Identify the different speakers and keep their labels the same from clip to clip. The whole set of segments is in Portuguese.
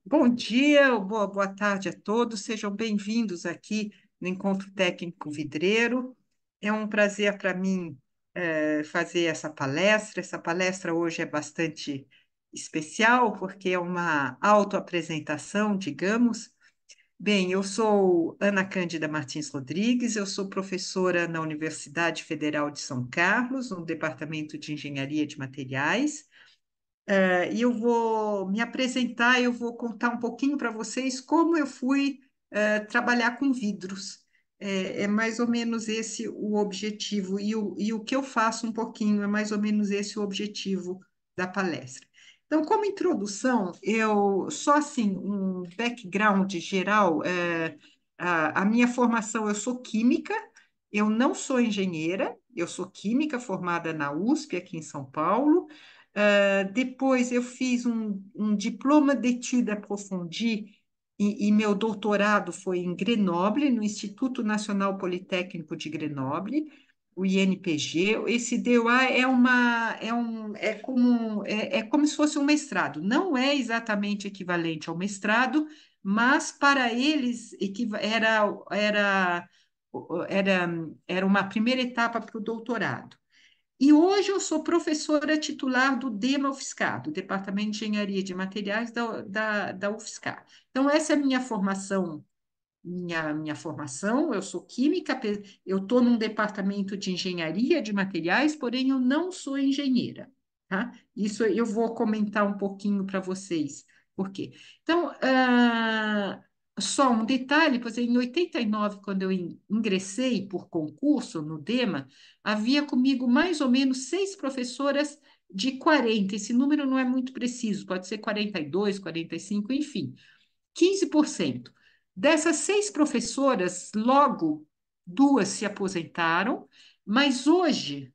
Speaker 1: Bom dia, ou boa tarde a todos, sejam bem-vindos aqui no Encontro Técnico Vidreiro. É um prazer para mim fazer essa palestra. Essa palestra hoje é bastante especial, porque é uma autoapresentação, digamos. Bem, eu sou Ana Cândida Martins Rodrigues, eu sou professora na Universidade Federal de São Carlos, no Departamento de Engenharia de Materiais. E eu vou me apresentar, eu vou contar um pouquinho para vocês como eu fui trabalhar com vidros. É mais ou menos esse o objetivo, e o que eu faço um pouquinho, é mais ou menos esse o objetivo da palestra. Então, como introdução, eu só assim, um background geral, a minha formação, eu sou química, eu não sou engenheira, eu sou química formada na USP, aqui em São Paulo. Depois eu fiz um diploma d'études approfondies e meu doutorado foi em Grenoble, no Instituto Nacional Politécnico de Grenoble, o INPG. Esse DOA é como se fosse um mestrado. Não é exatamente equivalente ao mestrado, mas para eles era, era uma primeira etapa para o doutorado. E hoje eu sou professora titular do DEMA UFSCar, do Departamento de Engenharia de Materiais da UFSCar. Então, essa é a minha formação. Eu sou química, eu estou num departamento de engenharia de materiais, porém eu não sou engenheira, tá? Isso eu vou comentar um pouquinho para vocês. Por quê? Então, só um detalhe, pois em 89, quando eu ingressei por concurso no DEMA, havia comigo mais ou menos 6 professoras de 40. Esse número não é muito preciso, pode ser 42, 45, enfim. 15%. Dessas 6 professoras, logo 2 se aposentaram, mas hoje,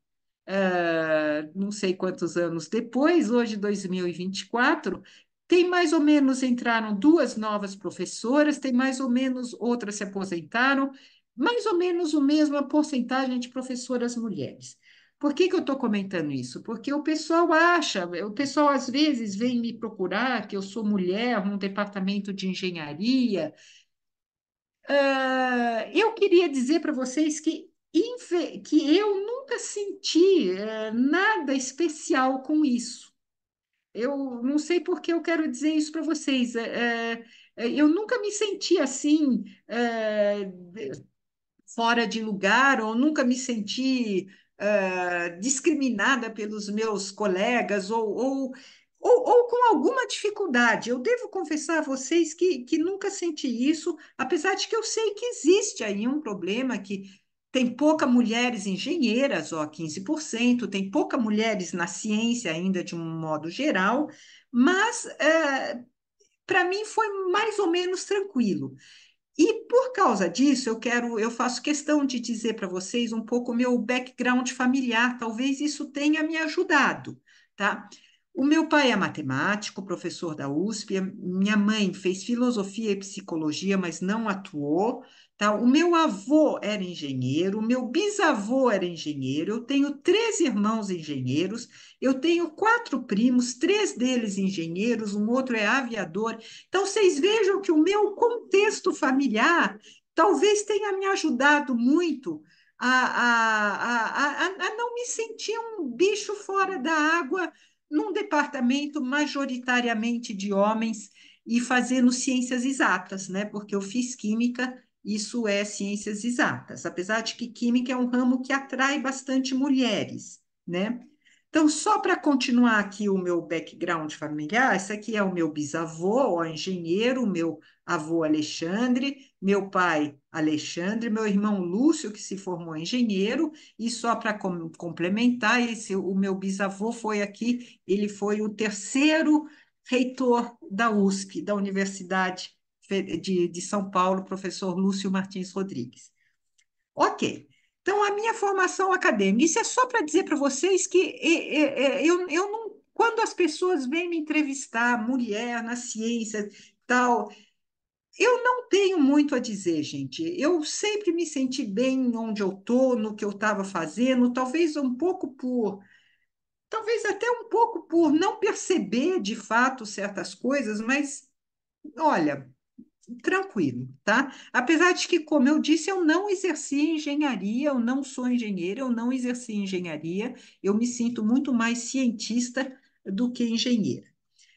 Speaker 1: não sei quantos anos depois, hoje 2024, tem mais ou menos, entraram 2 novas professoras, tem mais ou menos outras se aposentaram, mais ou menos a mesma porcentagem de professoras mulheres. Por que que eu estou comentando isso? Porque o pessoal às vezes vem me procurar que eu sou mulher num departamento de engenharia. Eu queria dizer para vocês que eu nunca senti nada especial com isso. Eu não sei por que eu quero dizer isso para vocês. Eu nunca me senti assim, fora de lugar, ou nunca me senti discriminada pelos meus colegas, ou com alguma dificuldade. Eu devo confessar a vocês que nunca senti isso, apesar de que eu sei que existe aí um problema que tem pouca mulheres engenheiras, ó, 15%, tem pouca mulheres na ciência ainda de um modo geral, mas para mim foi mais ou menos tranquilo. E por causa disso, eu faço questão de dizer para vocês um pouco o meu background familiar, talvez isso tenha me ajudado, tá? O meu pai é matemático, professor da USP, minha mãe fez filosofia e psicologia, mas não atuou, tá? O meu avô era engenheiro, o meu bisavô era engenheiro, eu tenho 3 irmãos engenheiros, eu tenho 4 primos, 3 deles engenheiros, um outro é aviador. Então, vocês vejam que o meu contexto familiar talvez tenha me ajudado muito a não me sentir um bicho fora da água num departamento majoritariamente de homens e fazendo ciências exatas, né? Porque eu fiz química, isso é ciências exatas, apesar de que química é um ramo que atrai bastante mulheres, né? Então, só para continuar aqui o meu background familiar, esse aqui é o meu bisavô, o engenheiro, o meu avô Alexandre, meu pai Alexandre, meu irmão Lúcio, que se formou engenheiro, e só para complementar, o meu bisavô foi aqui, ele foi o terceiro reitor da USP, da Universidade de São Paulo, professor Lúcio Martins Rodrigues. Ok. Então, a minha formação acadêmica, isso é só para dizer para vocês que eu não, quando as pessoas vêm me entrevistar, mulher na ciência, tal, eu não tenho muito a dizer, gente. Eu sempre me senti bem onde eu estou, no que eu estava fazendo, talvez até um pouco por não perceber de fato certas coisas, mas Olha, tranquilo, tá? Apesar de que, como eu disse, eu não exerci engenharia, eu não sou engenheira, eu não exerci engenharia, eu me sinto muito mais cientista do que engenheira.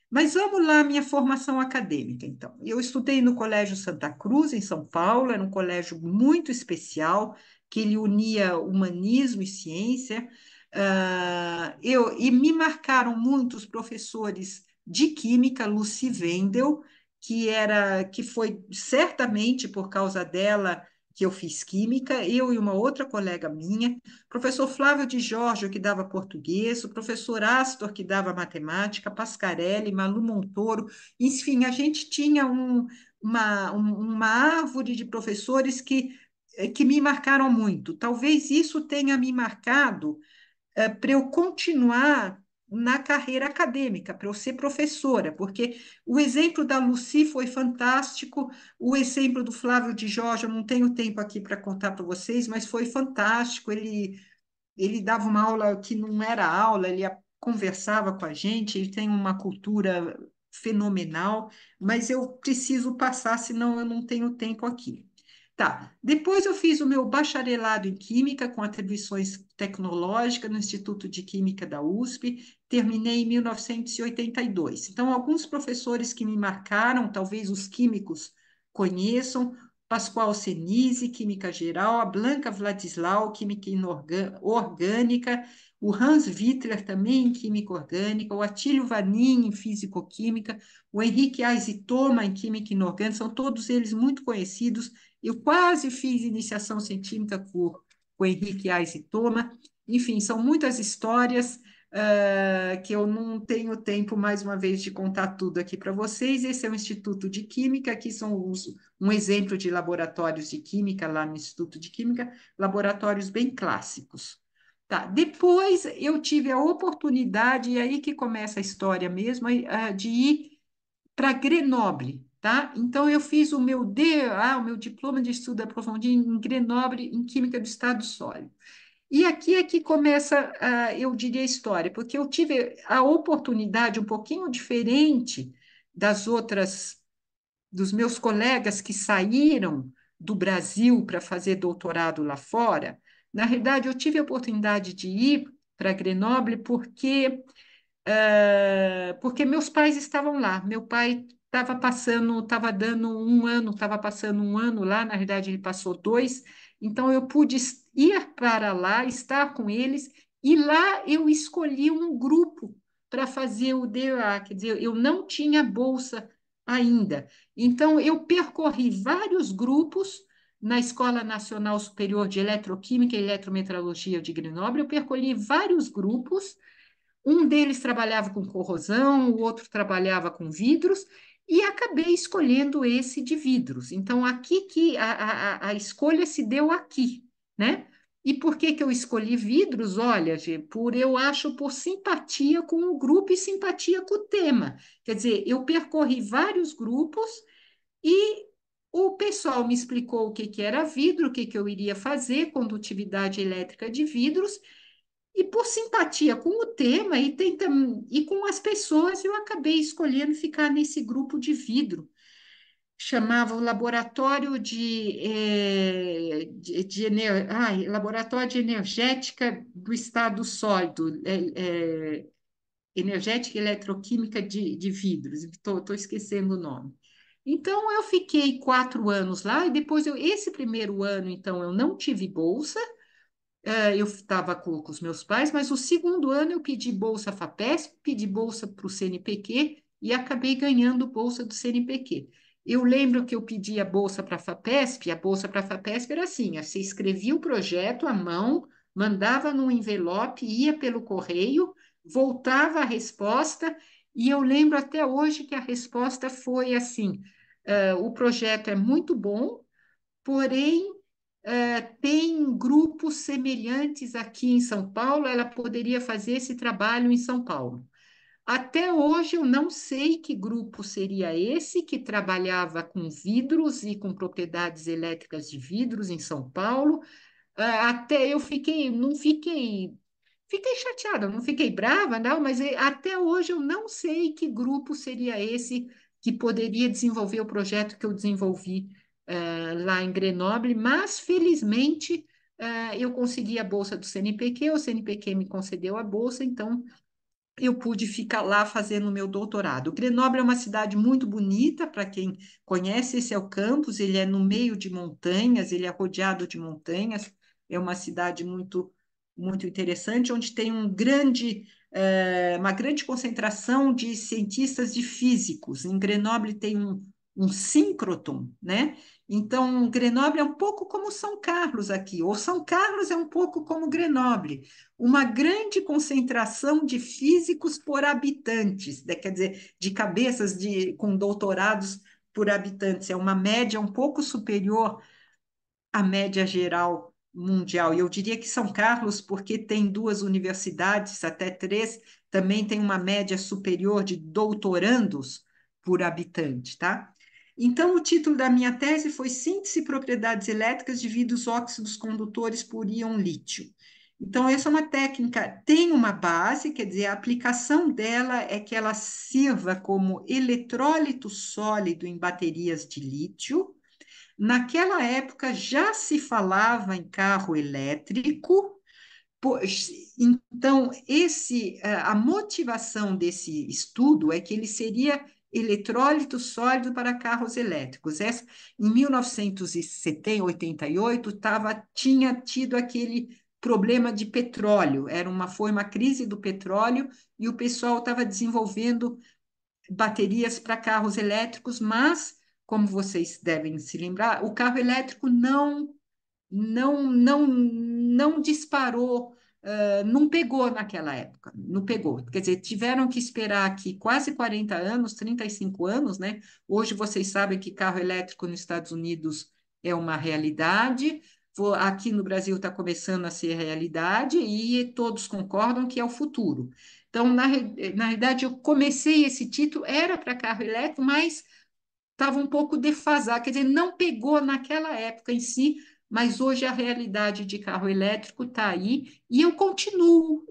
Speaker 1: Mas vamos lá, minha formação acadêmica, então. Eu estudei no Colégio Santa Cruz, em São Paulo, era um colégio muito especial, que ele unia humanismo e ciência. E me marcaram muito os professores de química, Lucy Wendel, que foi certamente por causa dela que eu fiz química, eu e uma outra colega minha, professor Flávio de Giorgio, que dava português, o professor Astor, que dava matemática, Pascarelli, Malu Montoro, enfim, a gente tinha uma árvore de professores que me marcaram muito. Talvez isso tenha me marcado para eu continuar na carreira acadêmica, para eu ser professora, porque o exemplo da Lucy foi fantástico, o exemplo do Flávio de Jorge, eu não tenho tempo aqui para contar para vocês, mas foi fantástico. Ele dava uma aula que não era aula, conversava com a gente, ele tem uma cultura fenomenal, mas eu preciso passar, senão eu não tenho tempo aqui. Tá, depois eu fiz o meu bacharelado em Química com atribuições tecnológicas no Instituto de Química da USP, terminei em 1982. Então, alguns professores que me marcaram, talvez os químicos conheçam, Pascoal Senise, Química Geral, a Blanca Vladislau, Química Orgânica, o Hans Wittler também em Química Orgânica, o Atílio Vanin em Físico-Química, o Henrique Aizitoma em Química Inorgânica, são todos eles muito conhecidos. Eu quase fiz iniciação científica com o Henrique Aizitoma. Enfim, são muitas histórias que eu não tenho tempo, mais uma vez, de contar tudo aqui para vocês. Esse é o Instituto de Química, aqui são um exemplo de laboratórios de química lá no Instituto de Química, laboratórios bem clássicos. Tá, depois eu tive a oportunidade, e aí que começa a história mesmo, de ir para Grenoble, tá? Então eu fiz o meu DA, o meu diploma de estudo aprofundido em Grenoble, em Química do Estado Sólido. E aqui é que começa, eu diria, a história, porque eu tive a oportunidade um pouquinho diferente das outras dos meus colegas que saíram do Brasil para fazer doutorado lá fora. Na realidade, eu tive a oportunidade de ir para Grenoble porque meus pais estavam lá. Meu pai estava passando um ano lá, na verdade, ele passou dois, então eu pude ir para lá, estar com eles, e lá eu escolhi um grupo para fazer o DEA, quer dizer, eu não tinha bolsa ainda. Então, eu percorri vários grupos na Escola Nacional Superior de Eletroquímica e Eletrometrologia de Grenoble, eu percorri vários grupos. Um deles trabalhava com corrosão, o outro trabalhava com vidros, e acabei escolhendo esse de vidros. Então, aqui que a escolha se deu aqui, né? E por que que eu escolhi vidros? Olha, Gê, eu acho por simpatia com o grupo e simpatia com o tema. Quer dizer, eu percorri vários grupos e o pessoal me explicou o que que era vidro, o que que eu iria fazer, condutividade elétrica de vidros, e por simpatia com o tema e com as pessoas, eu acabei escolhendo ficar nesse grupo de vidro. Chamava o Laboratório Laboratório de Energética do Estado Sólido, Energética e Eletroquímica de Vidros, estou esquecendo o nome. Então, eu fiquei 4 anos lá, e depois, esse primeiro ano, então, eu não tive bolsa, eu estava com os meus pais, mas o segundo ano eu pedi bolsa FAPESP, pedi bolsa para o CNPq e acabei ganhando bolsa do CNPq. Eu lembro que eu pedi a bolsa para a FAPESP era assim: você escrevia o projeto à mão, mandava num envelope, ia pelo correio, voltava a resposta, e eu lembro até hoje que a resposta foi assim: o projeto é muito bom, porém tem grupos semelhantes aqui em São Paulo, ela poderia fazer esse trabalho em São Paulo. Até hoje eu não sei que grupo seria esse que trabalhava com vidros e com propriedades elétricas de vidros em São Paulo. Até eu não fiquei chateada, não fiquei brava, não, mas até hoje eu não sei que grupo seria esse que poderia desenvolver o projeto que eu desenvolvi lá em Grenoble, mas felizmente eu consegui a bolsa do CNPq, o CNPq me concedeu a bolsa, então eu pude ficar lá fazendo o meu doutorado. Grenoble é uma cidade muito bonita, para quem conhece, esse é o campus, ele é no meio de montanhas, ele é rodeado de montanhas, é uma cidade muito interessante, onde tem uma grande concentração de cientistas de físicos. Em Grenoble tem um síncroton, né? Então, Grenoble é um pouco como São Carlos aqui, ou São Carlos é um pouco como Grenoble, uma grande concentração de físicos por habitantes, né? Quer dizer, de cabeças com doutorados por habitantes. É uma média um pouco superior à média geral mundial. E eu diria que São Carlos, porque tem duas universidades, até três, também tem uma média superior de doutorandos por habitante, tá? Então, o título da minha tese foi Síntese e Propriedades Elétricas de Vidros Óxidos Condutores por íon lítio. Então, essa é uma técnica, tem uma base, quer dizer, a aplicação dela é que ela sirva como eletrólito sólido em baterias de lítio. Naquela época já se falava em carro elétrico, então a motivação desse estudo é que ele seria eletrólito sólido para carros elétricos. Em 1988, tinha tido aquele problema de petróleo, foi uma crise do petróleo e o pessoal estava desenvolvendo baterias para carros elétricos, mas, como vocês devem se lembrar, o carro elétrico não disparou, não pegou naquela época, não pegou. Quer dizer, tiveram que esperar aqui quase 40 anos, 35 anos, né? Hoje vocês sabem que carro elétrico nos Estados Unidos é uma realidade, aqui no Brasil está começando a ser realidade e todos concordam que é o futuro. Então, na realidade, eu comecei esse título, era para carro elétrico, mas estava um pouco defasado, quer dizer, não pegou naquela época em si, mas hoje a realidade de carro elétrico está aí e eu continuo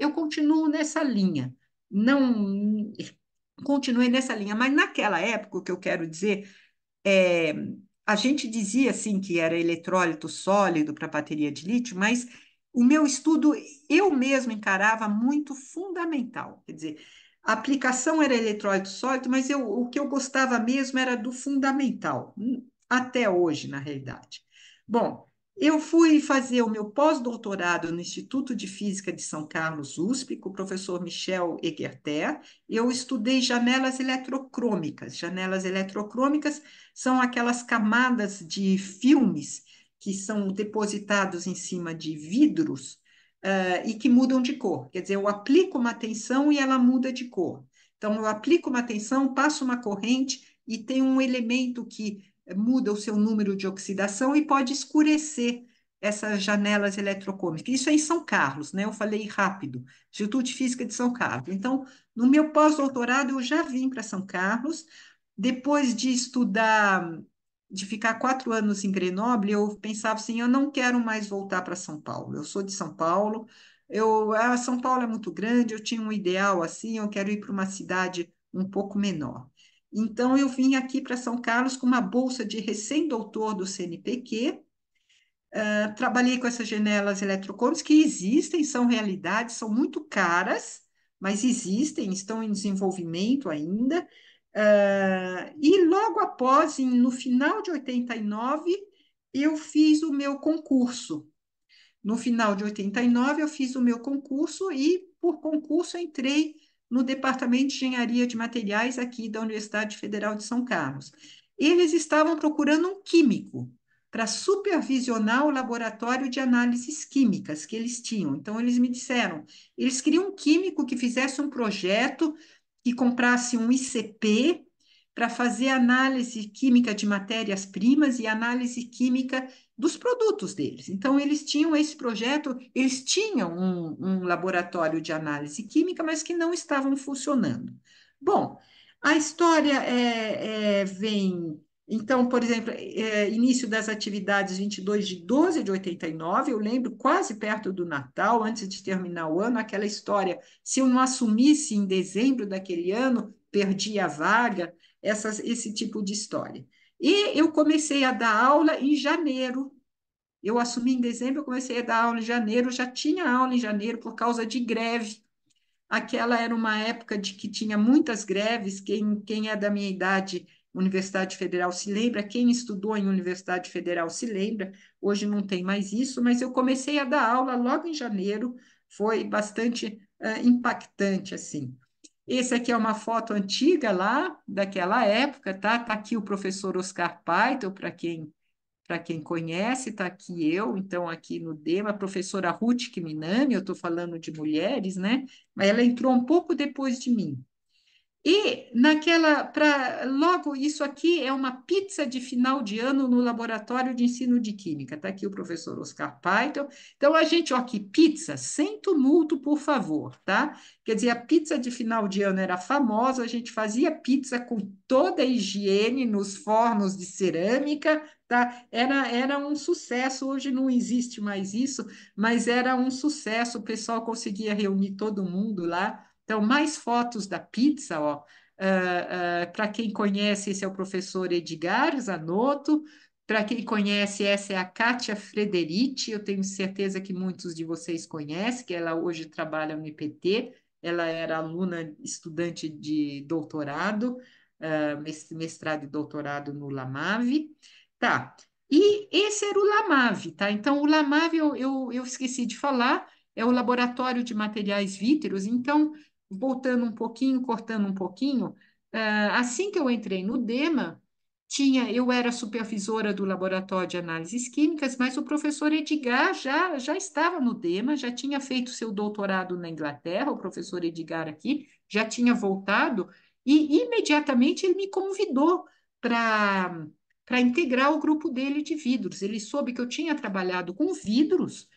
Speaker 1: nessa linha. Não continuei nessa linha, mas naquela época, o que eu quero dizer é, a gente dizia assim que era eletrólito sólido para bateria de lítio, mas o meu estudo eu mesmo encarava muito fundamental. Quer dizer, a aplicação era eletrólito sólido, mas o que eu gostava mesmo era do fundamental, até hoje, na realidade. Bom, eu fui fazer o meu pós-doutorado no Instituto de Física de São Carlos, USP, com o professor Michel Egerter. Eu estudei janelas eletrocrômicas. Janelas eletrocrômicas são aquelas camadas de filmes que são depositados em cima de vidros, e que mudam de cor. Quer dizer, eu aplico uma tensão e ela muda de cor. Então, eu aplico uma tensão, passo uma corrente e tem um elemento que muda o seu número de oxidação e pode escurecer essas janelas eletrocrômicas. Isso é em São Carlos, né? Eu falei rápido, Instituto de Física de São Carlos. Então, no meu pós-doutorado, eu já vim para São Carlos. Depois de estudar, de ficar 4 anos em Grenoble, eu pensava assim, eu não quero mais voltar para São Paulo. Eu sou de São Paulo, São Paulo é muito grande, eu tinha um ideal assim, eu quero ir para uma cidade um pouco menor. Então, eu vim aqui para São Carlos com uma bolsa de recém-doutor do CNPq. Trabalhei com essas janelas eletrocônicas que existem, são realidades, são muito caras, mas existem, estão em desenvolvimento ainda. E logo após, no final de 89, eu fiz o meu concurso. No final de 89, eu fiz o meu concurso e, por concurso, entrei no Departamento de Engenharia de Materiais aqui da Universidade Federal de São Carlos. Eles estavam procurando um químico para supervisionar o laboratório de análises químicas que eles tinham. Então, eles me disseram, eles queriam um químico que fizesse um projeto, que comprasse um ICP para fazer análise química de matérias-primas e análise química dos produtos deles. Então, eles tinham esse projeto, eles tinham um laboratório de análise química, mas que não estavam funcionando. Bom, a história vem. Então, por exemplo, início das atividades 22 de 12 de 89, eu lembro quase perto do Natal, antes de terminar o ano, aquela história, se eu não assumisse em dezembro daquele ano, perdi a vaga. esse tipo de história. E eu comecei a dar aula em janeiro. Eu assumi em dezembro, eu comecei a dar aula em janeiro, já tinha aula em janeiro por causa de greve. Aquela era uma época de que tinha muitas greves. Quem é da minha idade, Universidade Federal se lembra, quem estudou em Universidade Federal se lembra. Hoje não tem mais isso, mas eu comecei a dar aula logo em janeiro, foi bastante impactante assim. Esse aqui é uma foto antiga lá, daquela época, tá? Tá aqui o professor Oscar Paito, para quem conhece, está aqui eu, então, aqui no DEMA, a professora Ruth Kiminami, eu estou falando de mulheres, né? Mas ela entrou um pouco depois de mim. E logo, isso aqui é uma pizza de final de ano no Laboratório de Ensino de Química. Está aqui o professor Oscar Paito. Então, a gente, ó, aqui, pizza, sem tumulto, por favor, tá? Quer dizer, a pizza de final de ano era famosa, a gente fazia pizza com toda a higiene nos fornos de cerâmica, tá? Era um sucesso, hoje não existe mais isso, mas era um sucesso, o pessoal conseguia reunir todo mundo lá. Então, mais fotos da pizza, ó. Para quem conhece, esse é o professor Edgar Zanotto. Para quem conhece, essa é a Kátia Frederici. Eu tenho certeza que muitos de vocês conhecem, que ela hoje trabalha no IPT. Ela era aluna, estudante de doutorado, mestrado e doutorado no LAMAV. Tá. E esse era o LAMAV, tá? Então, o LAMAV, eu esqueci de falar, é o Laboratório de Materiais Víteros. Então, voltando um pouquinho, cortando um pouquinho, assim que eu entrei no DEMA, eu era supervisora do Laboratório de Análises Químicas, mas o professor Edgar já estava no DEMA, já tinha feito seu doutorado na Inglaterra, o professor Edgar aqui, já tinha voltado, e imediatamente ele me convidou para integrar o grupo dele de vidros. Ele soube que eu tinha trabalhado com vidros.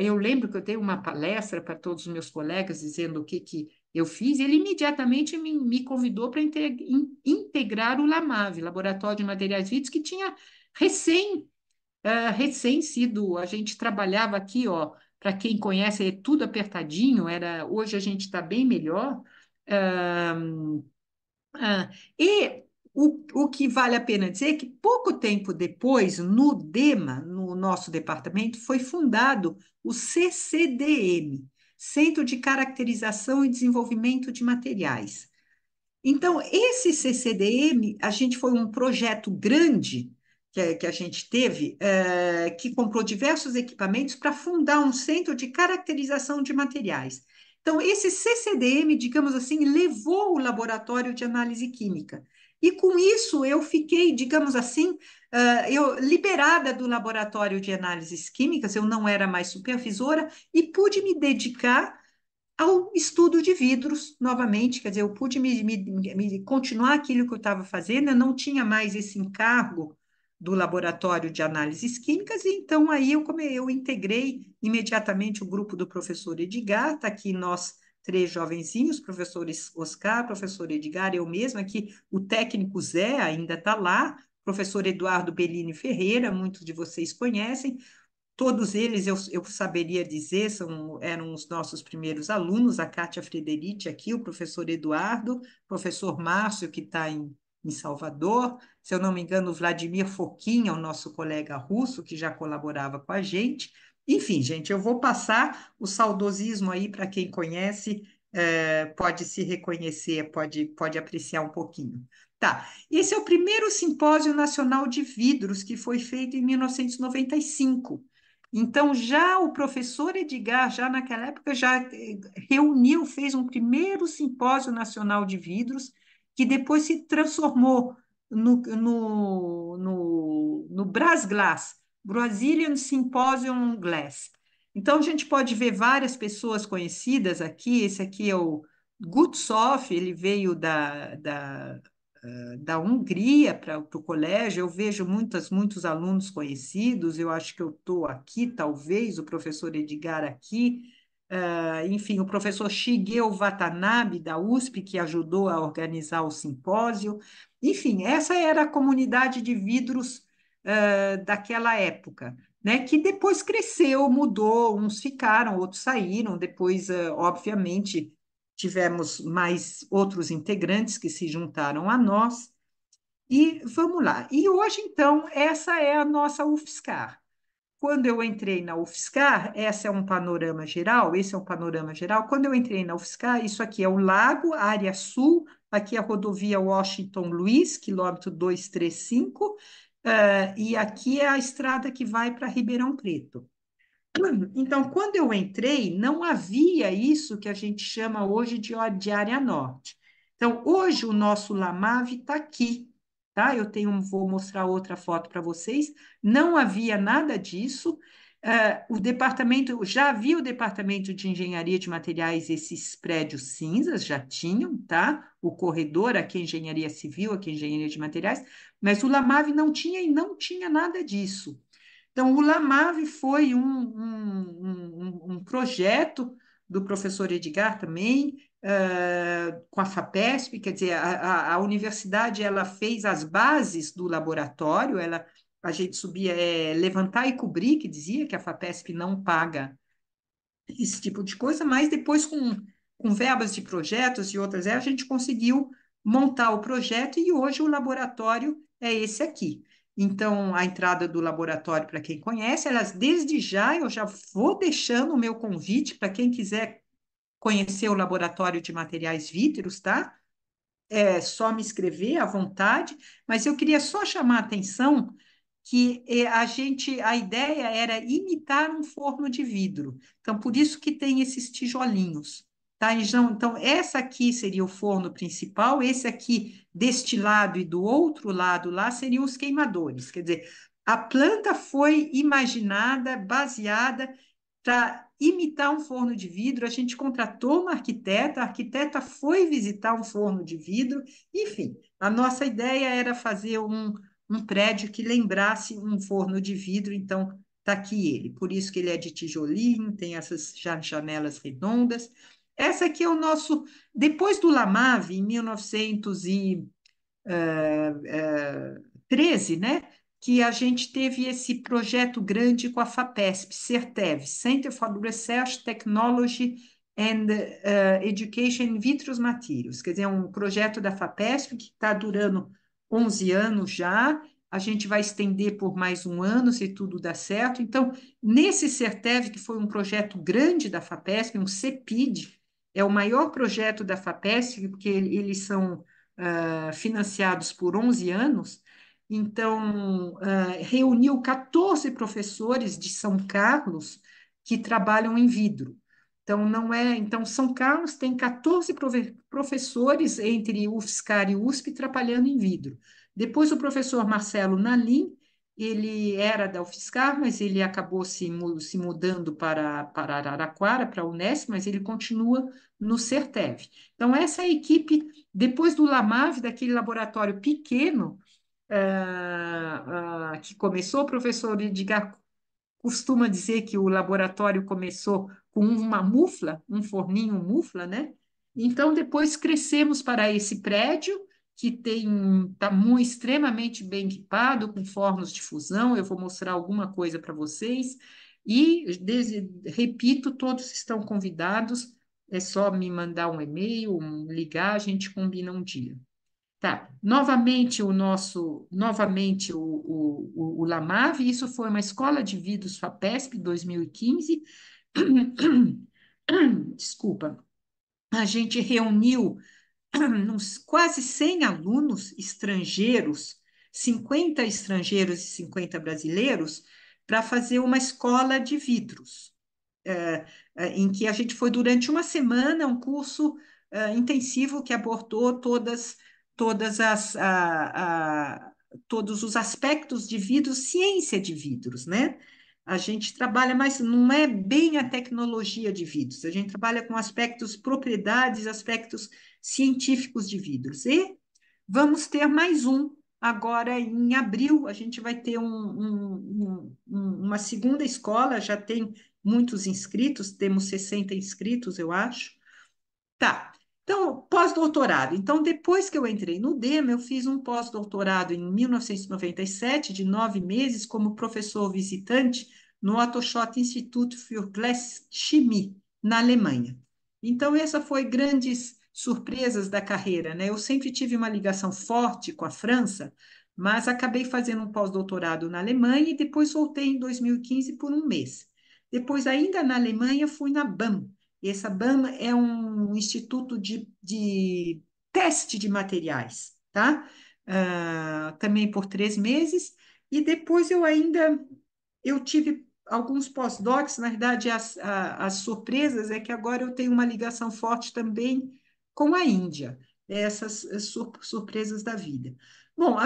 Speaker 1: Eu lembro que eu dei uma palestra para todos os meus colegas dizendo o que eu fiz, e ele imediatamente me convidou para integrar o LAMAV, Laboratório de Materiais Vídeos, que tinha recém sido, a gente trabalhava aqui, ó, para quem conhece, é tudo apertadinho, hoje a gente está bem melhor. Ah, e o que vale a pena dizer é que pouco tempo depois, no DEMA, no nosso departamento, foi fundado o CCDM, Centro de Caracterização e Desenvolvimento de Materiais. Então, esse CCDM, a gente foi um projeto grande que a gente teve, que comprou diversos equipamentos para fundar um centro de caracterização de materiais. Então, esse CCDM, digamos assim, levou o laboratório de análise química. E com isso eu fiquei, digamos assim, eu liberada do laboratório de análises químicas, eu não era mais supervisora e pude me dedicar ao estudo de vidros novamente, quer dizer, eu pude continuar aquilo que eu estava fazendo, eu não tinha mais esse encargo do laboratório de análises químicas, e então aí eu integrei imediatamente o grupo do professor Edgar, está aqui nós três jovenzinhos, professores Oscar, professor Edgar, eu mesma, aqui o técnico Zé ainda está lá, professor Eduardo Bellini Ferreira, muitos de vocês conhecem, todos eles eu saberia dizer, eram os nossos primeiros alunos, a Kátia Frederici aqui, o professor Eduardo, professor Márcio, que está em Salvador, se eu não me engano, o Vladimir Foquinha, o nosso colega russo, que já colaborava com a gente. Enfim, gente, eu vou passar o saudosismo aí para quem conhece, pode se reconhecer, pode apreciar um pouquinho. Tá, esse é o primeiro simpósio nacional de vidros que foi feito em 1995. Então, já o professor Edgar, já naquela época, já reuniu, fez um primeiro simpósio nacional de vidros, que depois se transformou no Brasglass, Brazilian Symposium Glass. Então, a gente pode ver várias pessoas conhecidas aqui. Esse aqui é o Gutsoff, ele veio da Hungria para o colégio, eu vejo muitos alunos conhecidos, eu acho que eu estou aqui, talvez, o professor Edgar aqui, enfim, o professor Shigeo Watanabe, da USP, que ajudou a organizar o simpósio. Enfim, essa era a comunidade de vidros daquela época, né, que depois cresceu, mudou, uns ficaram, outros saíram, depois, obviamente, tivemos mais outros integrantes que se juntaram a nós, e vamos lá. E hoje, então, essa é a nossa UFSCar. Quando eu entrei na UFSCar, esse é um panorama geral, esse é um panorama geral. Quando eu entrei na UFSCar, isso aqui é o Lago, a área sul, aqui é a rodovia Washington Luiz, quilômetro 235, e aqui é a estrada que vai para Ribeirão Preto. Então, quando eu entrei, não havia isso que a gente chama hoje de área norte. Então, hoje o nosso Lamave está aqui, tá? Vou mostrar outra foto para vocês. Não havia nada disso. O departamento, já havia o departamento de engenharia de materiais, esses prédios cinzas já tinham, tá? O corredor, aqui é engenharia civil, aqui é engenharia de materiais, mas o Lamave não tinha e não tinha nada disso. Então, o Lamave foi um projeto do professor Edgar também, com a FAPESP, quer dizer, a universidade ela fez as bases do laboratório, a gente subia, levantar e cobrir, que dizia que a FAPESP não paga esse tipo de coisa, mas depois, com verbas de projetos e outras, a gente conseguiu montar o projeto e hoje o laboratório é esse aqui. Então, a entrada do laboratório, para quem conhece, elas desde já eu já vou deixando o meu convite para quem quiser conhecer o laboratório de materiais víteros, tá? É só me escrever à vontade, mas eu queria só chamar a atenção que a ideia era imitar um forno de vidro. Então, por isso que tem esses tijolinhos, tá? Então, essa aqui seria o forno principal, esse aqui deste lado e do outro lado lá seriam os queimadores. Quer dizer, a planta foi imaginada, baseada para imitar um forno de vidro. A gente contratou uma arquiteta, a arquiteta foi visitar um forno de vidro, enfim, a nossa ideia era fazer um prédio que lembrasse um forno de vidro, então está aqui ele. Por isso que ele é de tijolinho, tem essas janelas redondas. Essa aqui é o nosso. Depois do Lamave, em 1913, né? Que a gente teve esse projeto grande com a FAPESP, CERTEV, Center for Research Technology and Education in Vitreous Materials, quer dizer, um projeto da FAPESP que está durando 11 anos já, a gente vai estender por mais um ano, se tudo der certo. Então, nesse CERTEV, que foi um projeto grande da FAPESP, um CEPID, é o maior projeto da FAPESP, porque eles são financiados por 11 anos, então, reuniu 14 professores de São Carlos que trabalham em vidro. Então, não é. Então, São Carlos tem 14 professores entre UFSCar e USP trabalhando em vidro. Depois, o professor Marcelo Nalim, ele era da UFSCar, mas ele acabou se mudando para Araraquara, para a Unesp, mas ele continua no CERTEV. Então, essa é a equipe, depois do LAMAV, daquele laboratório pequeno, que começou, o professor Edgar costuma dizer que o laboratório começou com uma mufla, um forninho mufla, né? Então, depois crescemos para esse prédio, que está muito extremamente bem equipado, com fornos de fusão. Eu vou mostrar alguma coisa para vocês. E, repito, todos estão convidados. É só me mandar um e-mail, ligar, a gente combina um dia. Tá, novamente o Lamave, isso foi uma escola de vidros FAPESP 2015. Desculpa, a gente reuniu uns quase 100 alunos estrangeiros, 50 estrangeiros e 50 brasileiros, para fazer uma escola de vidros, em que a gente foi durante uma semana, um curso intensivo que abordou todas todos os aspectos de vidros, ciência de vidros, né? A gente trabalha, mas não é bem a tecnologia de vidros, a gente trabalha com aspectos, propriedades, aspectos científicos de vidros. E vamos ter mais um agora em abril, a gente vai ter uma segunda escola, já tem muitos inscritos, temos 60 inscritos, eu acho. Tá. Então, pós-doutorado. Então, depois que eu entrei no DEMA, eu fiz um pós-doutorado em 1997, de 9 meses, como professor visitante no Otto Schott Institut für Glaschemie, na Alemanha. Então, essa foi grandes surpresas da carreira, né? Eu sempre tive uma ligação forte com a França, mas acabei fazendo um pós-doutorado na Alemanha e depois voltei em 2015 por um mês. Depois, ainda na Alemanha, fui na BAM. Essa BAM é um instituto de teste de materiais, tá? Também por 3 meses. E depois eu tive alguns pós-docs, na verdade, as surpresas é que agora eu tenho uma ligação forte também com a Índia, essas surpresas da vida. Bom,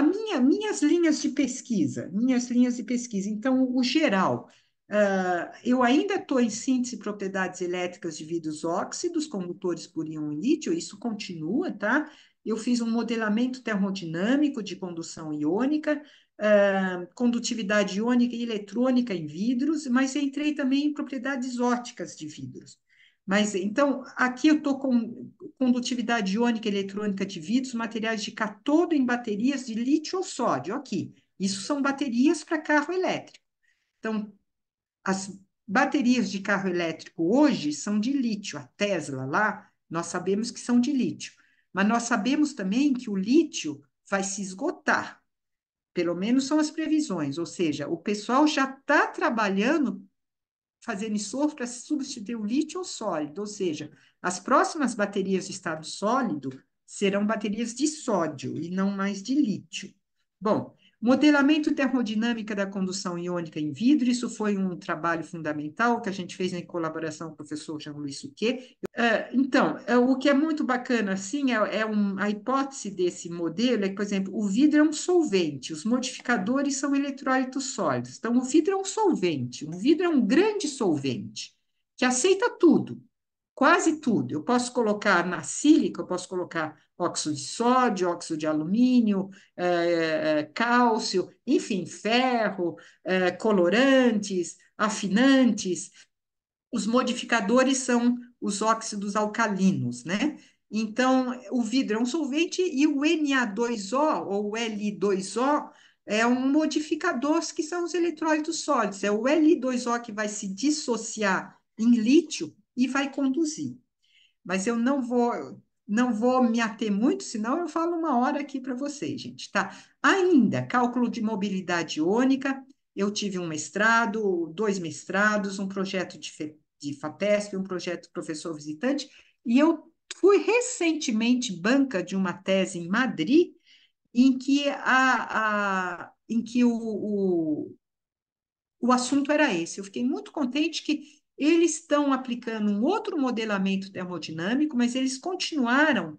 Speaker 1: minhas linhas de pesquisa, então, o geral, eu ainda estou em síntese de propriedades elétricas de vidros óxidos, condutores por íon lítio, isso continua, tá? Eu fiz um modelamento termodinâmico de condução iônica, condutividade iônica e eletrônica em vidros, mas entrei também em propriedades óticas de vidros. Mas então, aqui eu estou com condutividade iônica e eletrônica de vidros, materiais de cátodo em baterias de lítio ou sódio. Aqui, isso são baterias para carro elétrico. Então, as baterias de carro elétrico hoje são de lítio. A Tesla lá, nós sabemos que são de lítio. Mas nós sabemos também que o lítio vai se esgotar. Pelo menos são as previsões, ou seja, o pessoal já está trabalhando, fazendo esforço para substituir o lítio ao sólido, ou seja, as próximas baterias de estado sólido serão baterias de sódio e não mais de lítio. Bom, modelamento termodinâmica da condução iônica em vidro, isso foi um trabalho fundamental que a gente fez em colaboração com o professor Jean-Louis Suquet. Então, o que é muito bacana, assim, a hipótese desse modelo é que, por exemplo, o vidro é um solvente, os modificadores são eletrólitos sólidos. Então, o vidro é um solvente, o vidro é um grande solvente, que aceita tudo, quase tudo. Eu posso colocar na sílica, eu posso colocar óxido de sódio, óxido de alumínio, cálcio, enfim, ferro, colorantes, afinantes. Os modificadores são os óxidos alcalinos, né? Então, o vidro é um solvente e o Na2O ou Li2O é um modificador que são os eletrólitos sólidos. É o Li2O que vai se dissociar em lítio e vai conduzir. Mas eu não vou me ater muito, senão eu falo uma hora aqui para vocês, gente, tá? Ainda, cálculo de mobilidade iônica, eu tive um mestrado, 2 mestrados, um projeto de FAPESP, um projeto professor visitante, e eu fui recentemente banca de uma tese em Madrid, em que o assunto era esse. Eu fiquei muito contente que eles estão aplicando um outro modelamento termodinâmico, mas eles continuaram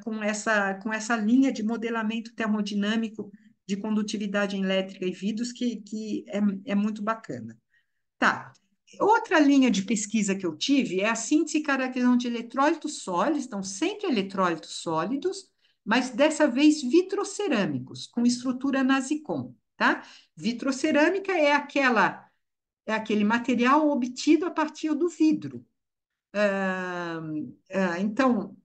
Speaker 1: com essa linha de modelamento termodinâmico de condutividade elétrica e vidros, que é muito bacana. Tá. Outra linha de pesquisa que eu tive é a síntese e caracterização de eletrólitos sólidos, então sempre eletrólitos sólidos, mas dessa vez vitrocerâmicos, com estrutura Nasicon, tá? Vitrocerâmica é aquele material obtido a partir do vidro. Então,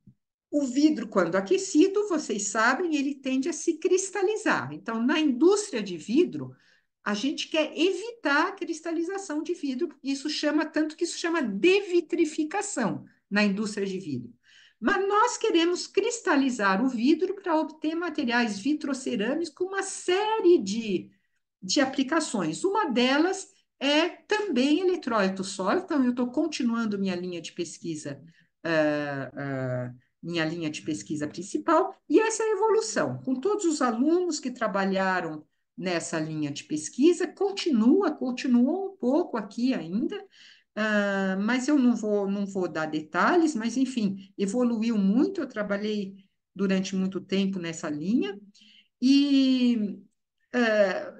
Speaker 1: o vidro, quando aquecido, vocês sabem, ele tende a se cristalizar. Então, na indústria de vidro, a gente quer evitar a cristalização de vidro, tanto que isso chama devitrificação na indústria de vidro. Mas nós queremos cristalizar o vidro para obter materiais vitrocerâmicos com uma série de aplicações. Uma delas é também eletrólito sólido, então eu estou continuando minha linha de pesquisa principal, e essa é a evolução. Com todos os alunos que trabalharam nessa linha de pesquisa, continua um pouco aqui ainda, mas eu não vou dar detalhes, mas enfim, evoluiu muito, eu trabalhei durante muito tempo nessa linha, e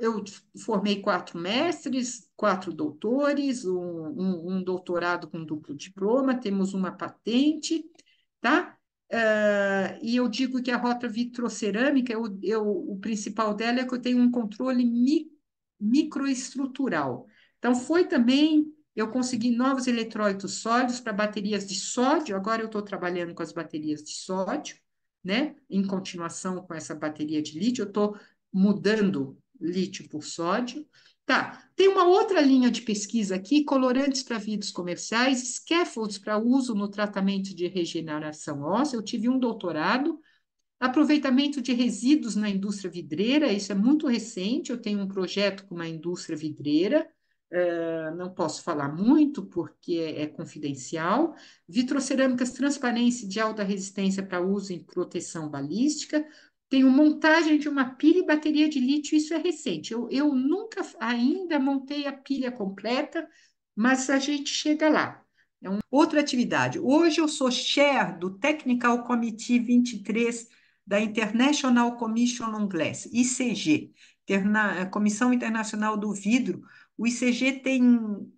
Speaker 1: eu formei 4 mestres, 4 doutores, um doutorado com duplo diploma, temos uma patente, tá? E eu digo que a rota vitrocerâmica, o principal dela é que eu tenho um controle microestrutural. Então, foi também, eu consegui novos eletrólitos sólidos para baterias de sódio, agora eu estou trabalhando com as baterias de sódio, né? Em continuação com essa bateria de lítio, eu estou mudando lítio por sódio. Tá, tem uma outra linha de pesquisa aqui, colorantes para vidros comerciais, scaffolds para uso no tratamento de regeneração óssea. Eu tive um doutorado. Aproveitamento de resíduos na indústria vidreira, isso é muito recente. Eu tenho um projeto com uma indústria vidreira, não posso falar muito porque é confidencial. Vitrocerâmicas transparência de alta resistência para uso em proteção balística. Tenho montagem de uma pilha e bateria de lítio, isso é recente. Eu nunca ainda montei a pilha completa, mas a gente chega lá. Outra atividade. Hoje eu sou chair do Technical Committee 23 da International Commission on Glass, ICG, Comissão Internacional do Vidro. O ICG tem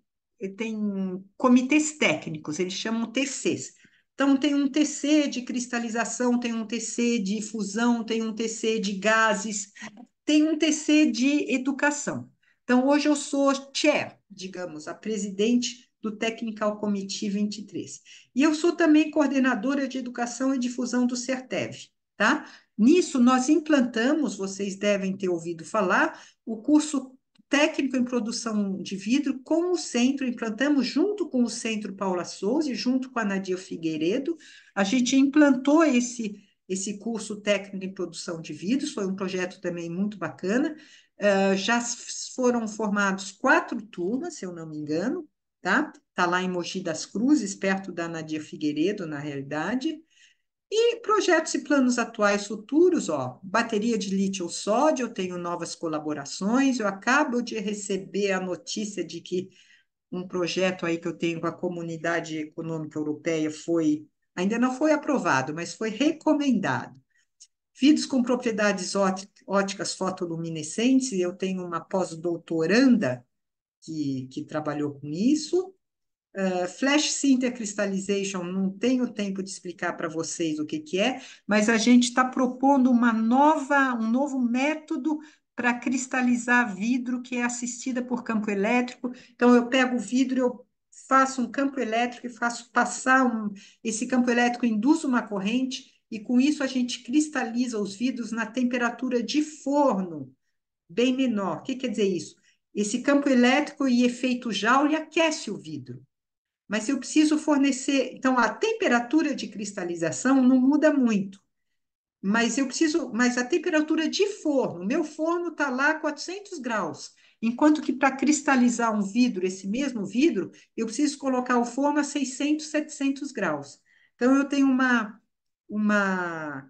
Speaker 1: comitês técnicos, eles chamam TCs. Então, tem um TC de cristalização, tem um TC de fusão, tem um TC de gases, tem um TC de educação. Então, hoje eu sou chair, digamos, a presidente do Technical Committee 23. E eu sou também coordenadora de educação e difusão do CERTEV, tá? Nisso, nós implantamos, vocês devem ter ouvido falar, o curso técnico em produção de vidro com o centro, implantamos junto com o Centro Paula Souza e junto com a Nadia Figueiredo, a gente implantou esse curso técnico em produção de vidros, foi um projeto também muito bacana. Já foram formados 4 turmas, se eu não me engano, tá? Está lá em Mogi das Cruzes, perto da Nadia Figueiredo, na realidade. E projetos e planos atuais futuros, ó, bateria de lítio-sódio, eu tenho novas colaborações, eu acabo de receber a notícia de que um projeto aí que eu tenho com a Comunidade Econômica Europeia ainda não foi aprovado, mas foi recomendado. Vidros com propriedades óticas fotoluminescentes, eu tenho uma pós-doutoranda que trabalhou com isso. Flash Sinter Crystallization, não tenho tempo de explicar para vocês o que é, mas a gente está propondo um novo método para cristalizar vidro que é assistida por campo elétrico. Então, eu pego o vidro, eu faço um campo elétrico e faço passar esse campo elétrico induz uma corrente, e com isso a gente cristaliza os vidros na temperatura de forno, bem menor. O que quer dizer isso? Esse campo elétrico e efeito Joule aquece o vidro. Mas eu preciso fornecer. Então, a temperatura de cristalização não muda muito, mas a temperatura de forno, meu forno está lá a 400 graus, enquanto que para cristalizar um vidro, esse mesmo vidro, eu preciso colocar o forno a 600, 700 graus. Então, eu tenho uma, uma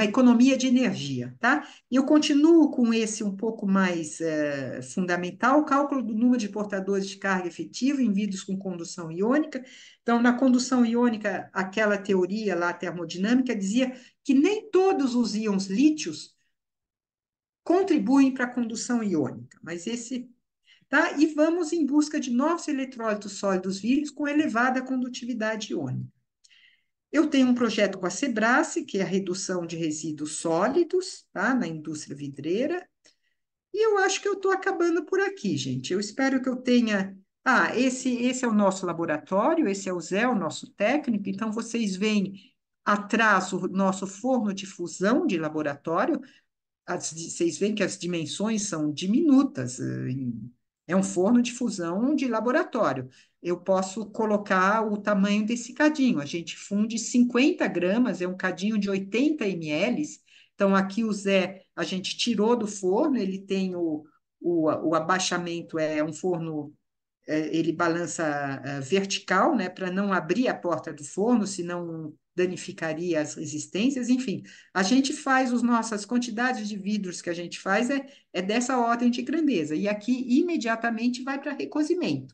Speaker 1: economia de energia, tá? E eu continuo com esse um pouco mais fundamental, o cálculo do número de portadores de carga efetiva em vidros com condução iônica. Então, na condução iônica, aquela teoria lá termodinâmica dizia que nem todos os íons lítios contribuem para a condução iônica, mas esse, tá? E vamos em busca de novos eletrólitos sólidos vírus com elevada condutividade iônica. Eu tenho um projeto com a Sebrae, que é a redução de resíduos sólidos, tá? Na indústria vidreira. E eu acho que eu estou acabando por aqui, gente. Eu espero que eu tenha. Ah, esse é o nosso laboratório, esse é o Zé, o nosso técnico. Então, vocês veem atrás o nosso forno de fusão de laboratório. Vocês veem que as dimensões são diminutas. É um forno de fusão de laboratório. Eu posso colocar o tamanho desse cadinho. A gente funde 50 gramas, é um cadinho de 80 ml. Então, aqui o Zé, a gente tirou do forno, ele tem o abaixamento, é um forno, ele balança vertical, né, para não abrir a porta do forno, senão danificaria as resistências, enfim. A gente faz as quantidades de vidros que a gente faz é dessa ordem de grandeza, e aqui imediatamente vai para recozimento.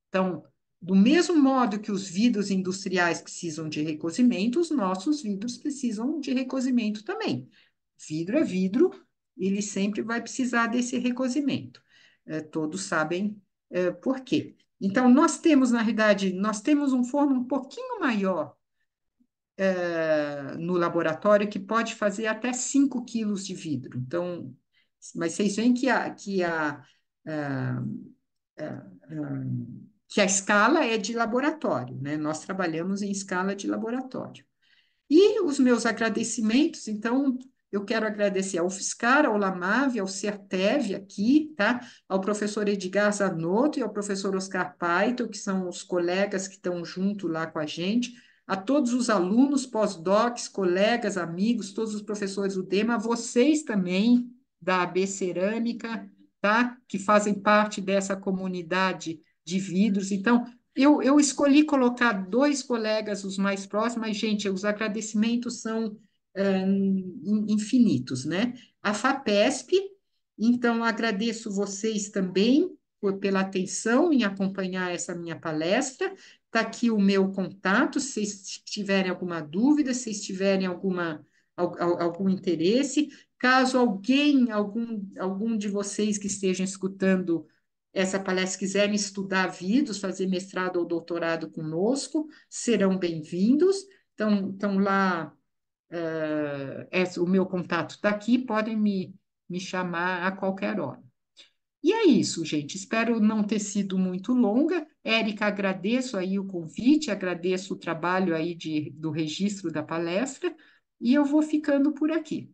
Speaker 1: Então, do mesmo modo que os vidros industriais precisam de recozimento, os nossos vidros precisam de recozimento também. Vidro é vidro, ele sempre vai precisar desse recozimento. Todos sabem por quê. Então, nós temos, na realidade, nós temos um forno um pouquinho maior no laboratório que pode fazer até 5 quilos de vidro. Então, mas vocês veem a, que a escala é de laboratório, né? Nós trabalhamos em escala de laboratório. E os meus agradecimentos, então, Eu quero agradecer ao UFSCar, ao Lamave, ao CERTEV aqui, tá? Ao professor Edgar Zanotto e ao professor Oscar Paito, que são os colegas que estão junto lá com a gente, a todos os alunos, pós-docs, colegas, amigos, todos os professores do DEMA, vocês também, da AB Cerâmica, tá? Que fazem parte dessa comunidade de vidros. Então, eu escolhi colocar dois colegas, os mais próximos, mas, gente, os agradecimentos são infinitos, né? A FAPESP, então, agradeço vocês também pela atenção em acompanhar essa minha palestra. Está aqui o meu contato, se vocês tiverem alguma dúvida, se vocês tiverem algum interesse. Caso algum de vocês que estejam escutando essa palestra quiserem estudar vidros, fazer mestrado ou doutorado conosco, serão bem-vindos. Então lá, o meu contato está aqui, podem me chamar a qualquer hora. E é isso, gente. Espero não ter sido muito longa. Érica, agradeço aí o convite, agradeço o trabalho aí do registro da palestra, e eu vou ficando por aqui.